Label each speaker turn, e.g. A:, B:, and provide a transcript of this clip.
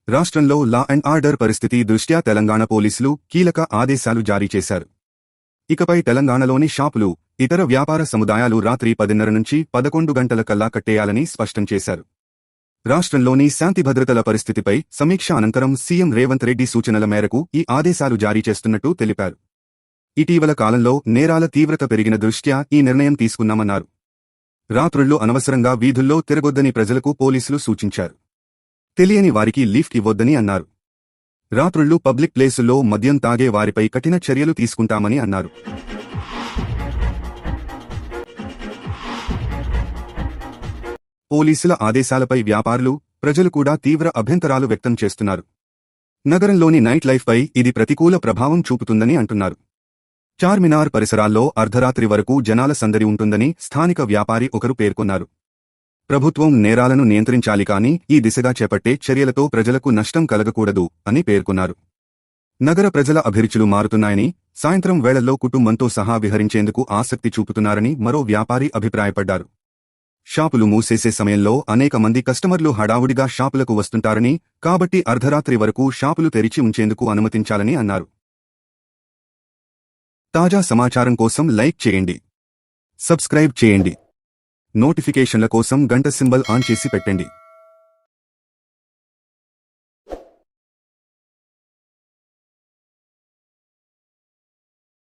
A: రాష్ట్రంలో law and order పరిస్థితి దృష్ట్యా తెలంగాణ పోలీసులు కీలక ఆదేశాలు జారీ చేశారు. ఇకపై తెలంగాణలోని షాపులు, ఇతర వ్యాపార సముదాయాలు రాత్రి 10:30 నుంచి 11 గంటలకల్లా కట్టేయాలని స్పష్టం చేశారు. రాష్ట్రంలోని శాంతి భద్రతల పరిస్థితిపై సమీక్ష అనంతరం సీఎం రేవంత్ రెడ్డి సూచనల మేరకు ఈ ఆదేశాలు జారీ చేస్తున్నట్టు తెలిపారు. ఇటీవల కాలంలో నేరాల తీవ్రత పెరిగిన దృష్ట్యా ఈ నిర్ణయం తీసుకున్నామన్నారు. రాత్రుళ్లు అనవసరంగా వీధుల్లో తిరగొద్దని ప్రజలకు పోలీసులు సూచించారు. తెలియని వారికి లిఫ్ట్ ఇవ్వొద్దని అన్నారు. రాత్రుళ్లు పబ్లిక్ ప్లేసుల్లో మద్యం తాగే వారిపై కఠిన చర్యలు తీసుకుంటామని అన్నారు. పోలీసుల ఆదేశాలపై వ్యాపారులు, ప్రజలు కూడా తీవ్ర అభ్యంతరాలు వ్యక్తం చేస్తున్నారు. నగరంలోని నైట్ లైఫ్పై ఇది ప్రతికూల ప్రభావం చూపుతుందని అంటున్నారు. చార్మినార్ పరిసరాల్లో అర్ధరాత్రి వరకు జనాల సందడి ఉంటుందని స్థానిక వ్యాపారి ఒకరు పేర్కొన్నారు. ప్రభుత్వం నేరాలను నియంత్రించాలి కానీ ఈ దిశగా చేపట్టే చర్యలతో ప్రజలకు నష్టం కలగకూడదు అని పేర్కొన్నారు. నగర ప్రజల అభిరుచులు మారుతున్నాయని, సాయంత్రం వేళల్లో కుటుంబంతో సహా విహరించేందుకు ఆసక్తి చూపుతున్నారని మరో వ్యాపారి అభిప్రాయపడ్డారు. షాపులు మూసేసే సమయంలో అనేక మంది కస్టమర్లు హడావుడిగా షాపులకు వస్తుంటారని, కాబట్టి అర్ధరాత్రి వరకు షాపులు తెరిచి ఉంచేందుకు అనుమతించాలని అన్నారు. తాజా సమాచారం కోసం లైక్ చేయండి, సబ్స్క్రైబ్ చేయండి, నోటిఫికేషన్ల కోసం గంట సింబల్ ఆన్ చేసి పెట్టండి.